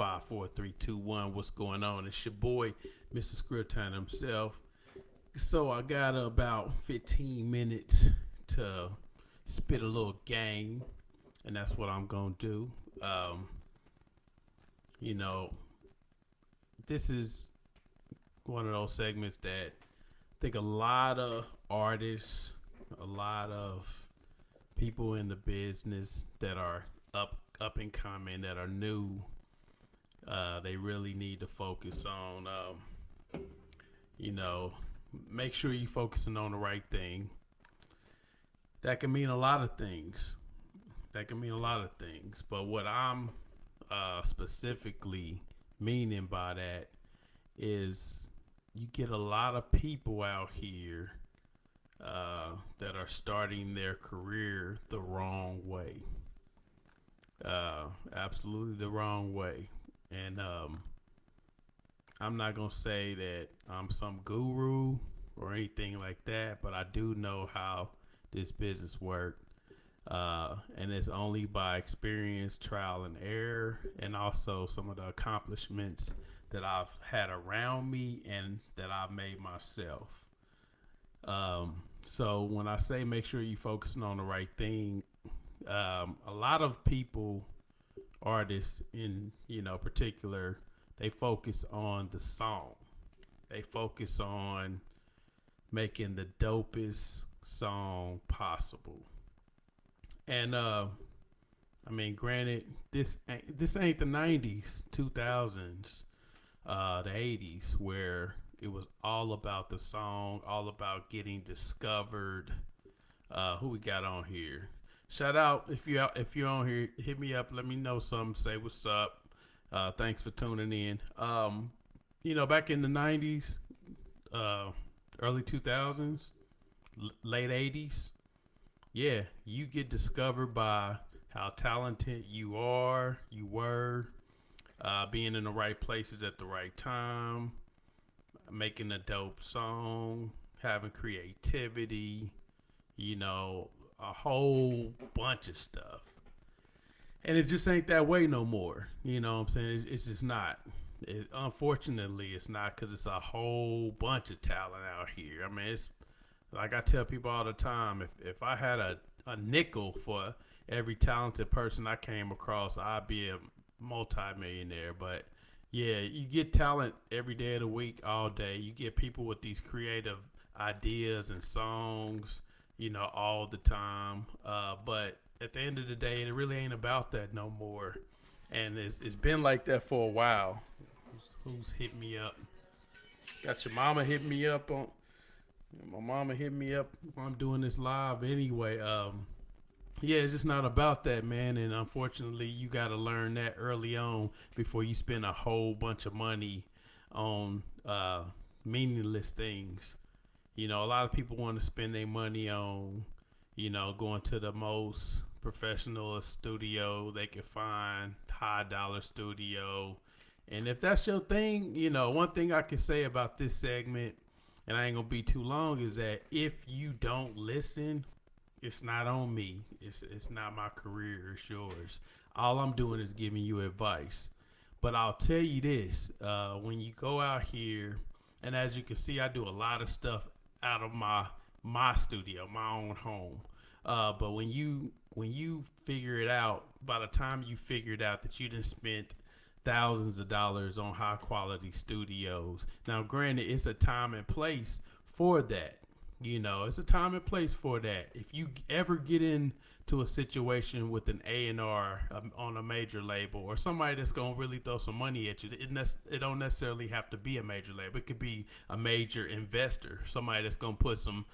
5, 4, 3, 2, 1. What's going on? It's your boy, Mr. Skrilltown himself. So I got about 15 minutes to spit a little game, and that's what I'm gonna do. You know, this is one of those segments that I think a lot of artists, a lot of people in the business that are up and coming, that are new, they really need to focus on. You know, make sure you're focusing on the right thing. That can mean a lot of things. But what I'm specifically meaning by that is you get a lot of people out here that are starting their career the wrong way. Absolutely the wrong way. And I'm not going to say that I'm some guru or anything like that, but I do know how this business works. And it's only by experience, trial and error, and also some of the accomplishments that I've had around me and that I've made myself. So when I say make sure you're focusing on the right thing, a lot of people, artists in particular, they focus on the song. They focus on making the dopest song possible. And granted, this ain't the '90s, 2000s, the '80s, where it was all about the song, all about getting discovered. Who we got on here? Shout out if you're on here, hit me up, let me know something, say what's up. Thanks for tuning in. Back in the '90s, early 2000s, late '80s, yeah, you get discovered by how talented you were, being in the right places at the right time, making a dope song, having creativity, a whole bunch of stuff. And it just ain't that way no more. You know what I'm saying? It's just not. Unfortunately, it's not, because it's a whole bunch of talent out here. I mean, it's like I tell people all the time, if I had a nickel for every talented person I came across, I'd be a multi-millionaire. But yeah, you get talent every day of the week, all day. You get people with these creative ideas and songs, all the time. But at the end of the day, it really ain't about that no more. And it's been like that for a while. Who's hit me up? Got your mama hit me up on. My mama hit me up. I'm doing this live anyway. Yeah, it's just not about that, man. And unfortunately, you got to learn that early on before you spend a whole bunch of money on meaningless things. A lot of people want to spend their money on, going to the most professional studio they can find, high dollar studio. And if that's your thing, one thing I can say about this segment, and I ain't gonna be too long, is that if you don't listen, it's not on me. It's not my career. It's yours. All I'm doing is giving you advice. But I'll tell you this: when you go out here, and as you can see, I do a lot of stuff out of my studio, my own home. But when you figure it out, by the time you figured out that you done spent thousands of dollars on high quality studios. Now, granted, it's a time and place for that. It's a time and place for that. If you ever get into a situation with an A&R on a major label, or somebody that's going to really throw some money at you, it don't necessarily have to be a major label. It could be a major investor, somebody that's going to put some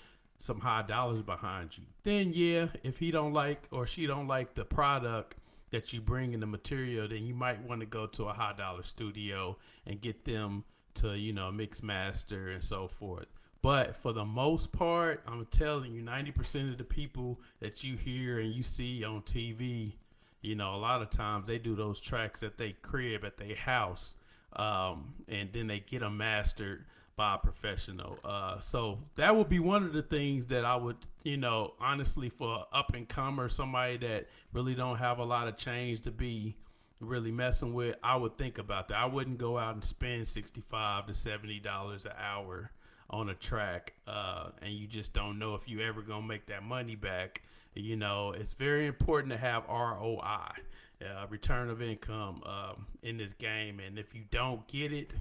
high dollars behind you. Then, yeah, if he don't like or she don't like the product that you bring in the material, then you might want to go to a high dollar studio and get them to, mix master and so forth. But for the most part, I'm telling you, 90% of the people that you hear and you see on TV, a lot of times they do those tracks at their crib, at their house, and then they get them mastered by a professional. So that would be one of the things that I would, honestly, for up and comer, somebody that really don't have a lot of change to be really messing with, I would think about that. I wouldn't go out and spend $65 to $70 an hour on a track, and you just don't know if you ever gonna make that money back. It's very important to have ROI, return of income, in this game, and if you don't get it,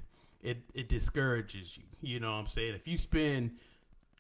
it discourages you. You know what I'm saying? If you spend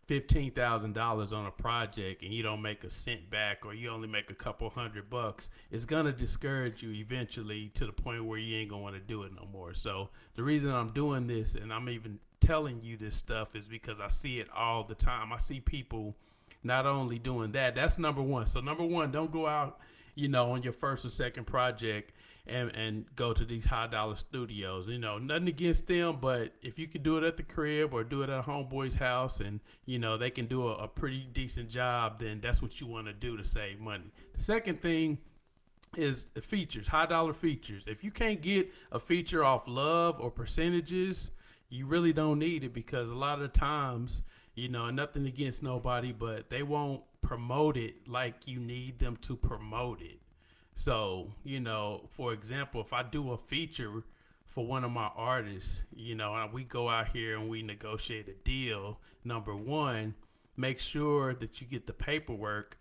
$15,000 on a project and you don't make a cent back, or you only make a couple $100, it's gonna discourage you eventually to the point where you ain't gonna want to do it no more. So the reason I'm doing this and I'm even telling you this stuff is because I see it all the time. I see people not only doing that. That's number one. So number one, don't go out, on your first or second project and go to these high dollar studios. Nothing against them, but if you can do it at the crib or do it at a homeboy's house, and they can do a pretty decent job, then that's what you want to do to save money. The second thing is the features, high dollar features. If you can't get a feature off love or percentages, you really don't need it, because a lot of the times, nothing against nobody, but they won't promote it like you need them to promote it. So, for example, if I do a feature for one of my artists, and we go out here and we negotiate a deal, number one, make sure that you get the paperwork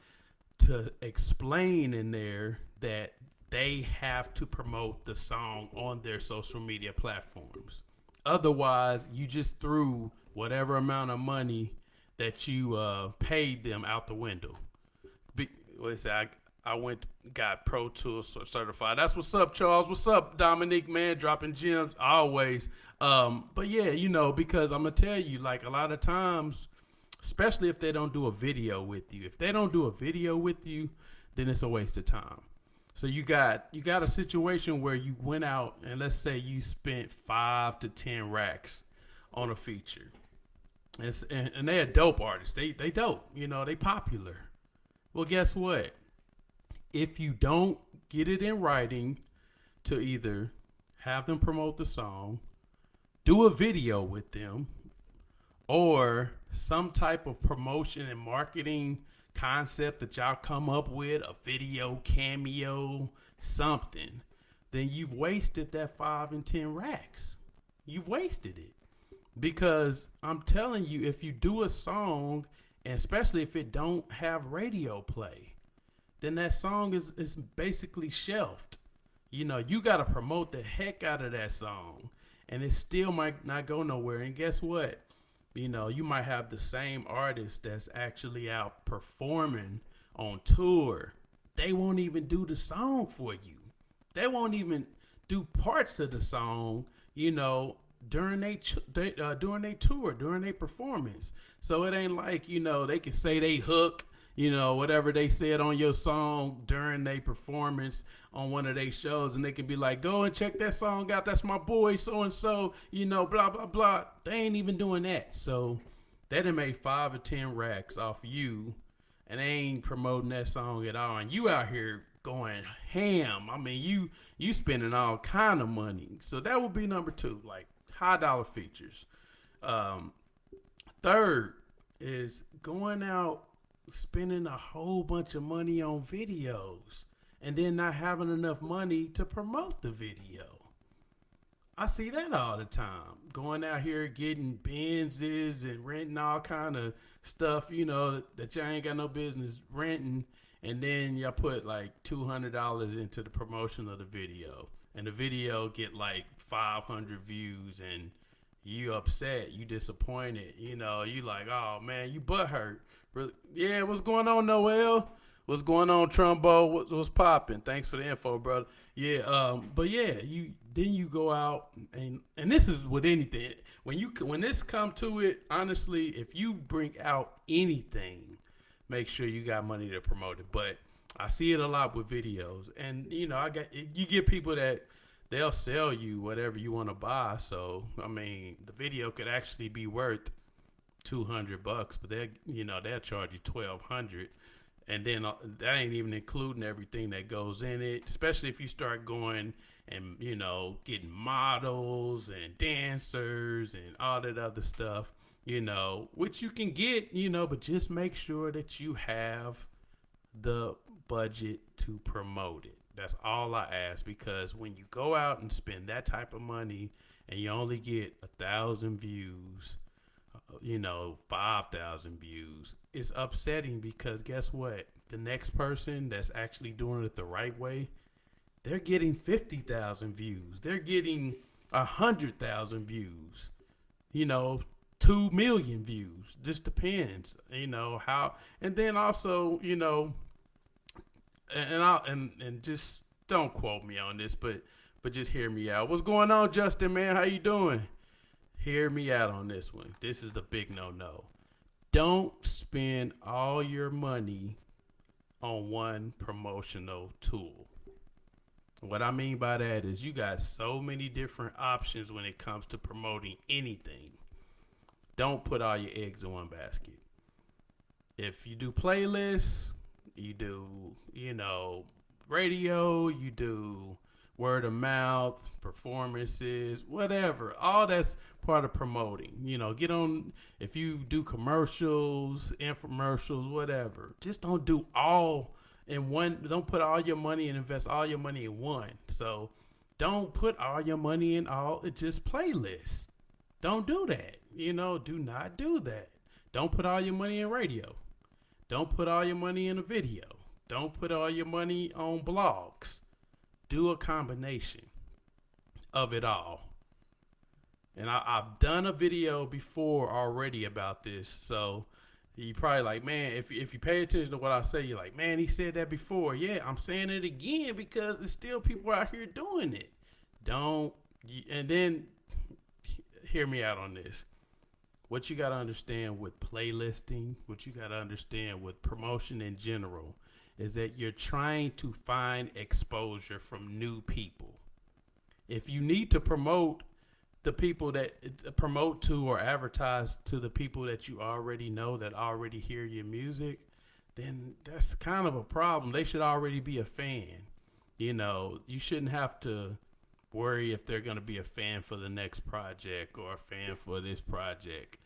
to explain in there that they have to promote the song on their social media platforms. Otherwise, you just threw whatever amount of money that you paid them out the window. I went got Pro Tools certified. That's what's up, Charles. What's up, Dominique, man? Dropping gems always. But yeah, because I'm gonna tell you, like, a lot of times, especially if they don't do a video with you. If they don't do a video with you, then it's a waste of time. So you got a situation where you went out and let's say you spent 5 to 10 racks on a feature. And they're dope artists. They dope. They popular. Well, guess what? If you don't get it in writing to either have them promote the song, do a video with them, or some type of promotion and marketing concept that y'all come up with, a video, cameo, something, then you've wasted that 5 and 10 racks. You've wasted it. Because I'm telling you, if you do a song, and especially if it don't have radio play, then that song is basically shelved. You got to promote the heck out of that song, and it still might not go nowhere. And guess what? You might have the same artist that's actually out performing on tour. They won't even do the song for you. They won't even do parts of the song, during they tour, during their performance. So it ain't like, they can say they hook, whatever they said on your song during their performance on one of their shows, and they can be like, go and check that song out. That's my boy, so and so, blah blah blah. They ain't even doing that. So they done made 5 or 10 racks off you, and they ain't promoting that song at all. And you out here going ham. I mean, you spending all kind of money. So that would be number 2, like high dollar features. Third is going out spending a whole bunch of money on videos and then not having enough money to promote the video. I see that all the time. Going out here getting Benzes and renting all kind of stuff, that y'all ain't got no business renting, and then y'all put like $200 into the promotion of the video, and the video get like 500 views, and you upset, you disappointed, you like, oh man, you butthurt. Really? Yeah, what's going on, Noel? What's going on, Trumbo? What's popping? Thanks for the info, brother. Yeah, but yeah, you go out and this is with anything. When this come to it, honestly, if you bring out anything, make sure you got money to promote it. But I see it a lot with videos, and you get people that they'll sell you whatever you want to buy. So I mean, the video could actually be worth $200, but they'll charge you $1,200, and then that ain't even including everything that goes in it. Especially if you start going and getting models and dancers and all that other stuff, which you can get, but just make sure that you have the budget to promote it. That's all I ask, because when you go out and spend that type of money and you only get 1,000 views, 5,000 views, it's upsetting, because guess what? The next person that's actually doing it the right way, they're getting 50,000 views. They're getting 100,000 views. You know, 2 million views. Just depends. How, and then also, and just don't quote me on this, but just hear me out. What's going on, Justin? Man, how you doing? Hear me out on this one. This is a big no. Don't spend all your money on one promotional tool. What I mean by that is you got so many different options when it comes to promoting anything. Don't put all your eggs in one basket. If you do playlists, you do, radio, you do word of mouth, performances, whatever. All that's part of promoting. Get on, if you do commercials, infomercials, whatever. Just don't do all in one. Don't put all your money and invest all your money in one. So don't put all your money in all, it's just playlists. Don't do that. Do not do that. Don't put all your money in radio. Don't put all your money in a video. Don't put all your money on blogs. Do a combination of it all. And I've done a video before already about this. So you probably like, man, if you pay attention to what I say, you're like, man, he said that before. Yeah, I'm saying it again because there's still people out here doing it. And then hear me out on this. What you got to understand with playlisting, what you got to understand with promotion in general, is that you're trying to find exposure from new people. If you need to promote the people that promote to or advertise to the people that you already know, that already hear your music, then that's kind of a problem. They should already be a fan. You shouldn't have to worry if they're going to be a fan for the next project or a fan for this project.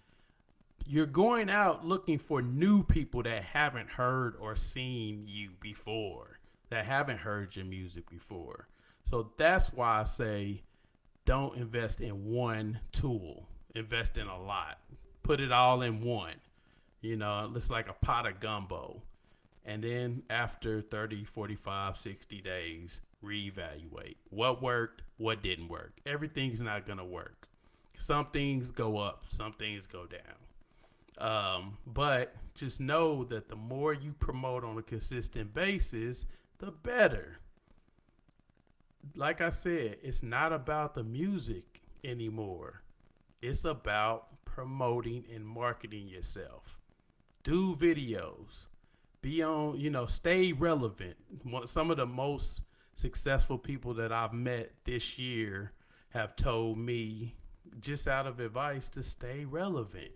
You're going out looking for new people that haven't heard or seen you before, that haven't heard your music before. So that's why I say don't invest in one tool. Invest in a lot. Put it all in one. It's like a pot of gumbo. And then after 30, 45, 60 days, reevaluate. What worked, what didn't work. Everything's not going to work. Some things go up, some things go down. But just know that the more you promote on a consistent basis, the better. Like I said, it's not about the music anymore. It's about promoting and marketing yourself. Do videos. Be on, stay relevant. Some of the most successful people that I've met this year have told me, just out of advice, to stay relevant.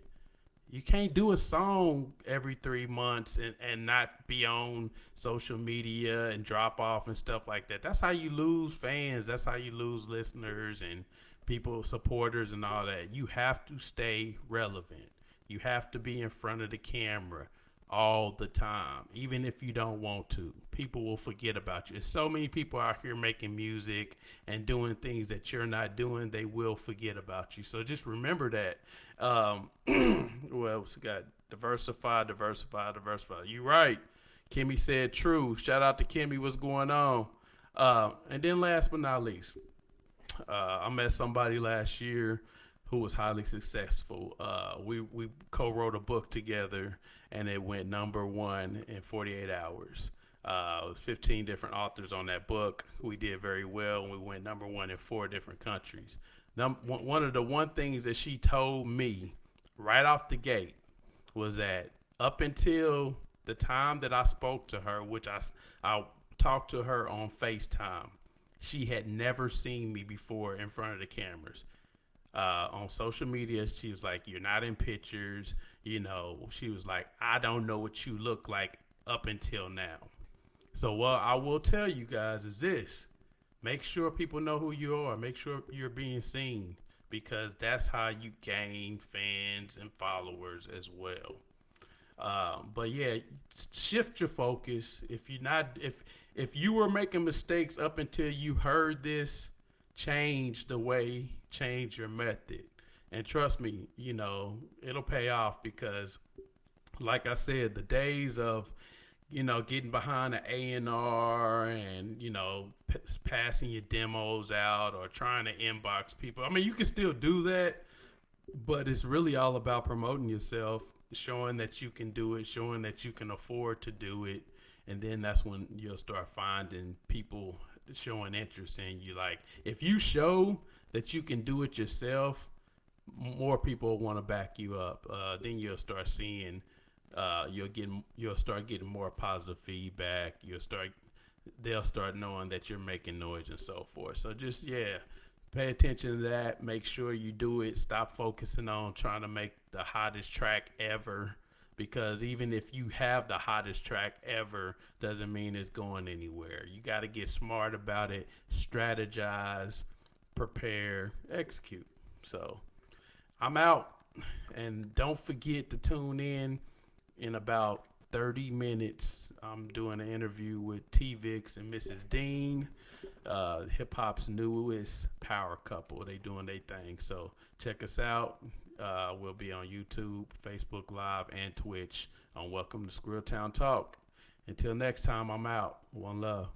You can't do a song every 3 months and not be on social media and drop off and stuff like that. That's how you lose fans. That's how you lose listeners and people, supporters and all that. You have to stay relevant. You have to be in front of the camera all the time, even if you don't want to. People will forget about you. There's so many people out here making music and doing things that you're not doing. They will forget about you. So just remember that. What else we got? Diversify. You right. Kimmy said true. Shout out to Kimmy. What's going on? And then last but not least, I met somebody last year who was highly successful. We co-wrote a book together, and it went #1 in 48 hours. It was 15 different authors on that book. We did very well, and we went #1 in 4 different countries. One of the things that she told me right off the gate was that up until the time that I spoke to her, which I talked to her on FaceTime, she had never seen me before in front of the cameras. On social media, she was like, "You're not in pictures." She was like, "I don't know what you look like up until now." So what I will tell you guys is this: make sure people know who you are. Make sure you're being seen, because that's how you gain fans and followers as well. But yeah, shift your focus. If you were making mistakes up until you heard this, change your method, and trust me, it'll pay off because, like I said, the days of getting behind an A&R and passing your demos out or trying to inbox people. I mean, you can still do that, but it's really all about promoting yourself, showing that you can do it, showing that you can afford to do it, and then that's when you'll start finding people showing interest in you. Like if you show that you can do it yourself, more people want to back you up. Then you'll start seeing, you'll start getting more positive feedback. They'll start knowing that you're making noise and so forth. So just pay attention to that. Make sure you do it. Stop focusing on trying to make the hottest track ever, because even if you have the hottest track ever, doesn't mean it's going anywhere. You got to get smart about it, strategize, prepare, execute. So I'm out, and don't forget to tune in about 30 minutes. I'm doing an interview with T Vix and Mrs. Dean, hip hop's newest power couple. They doing their thing. So check us out. We'll be on YouTube, Facebook Live, and Twitch on Welcome to Skrill Town Talk. Until next time, I'm out. One love.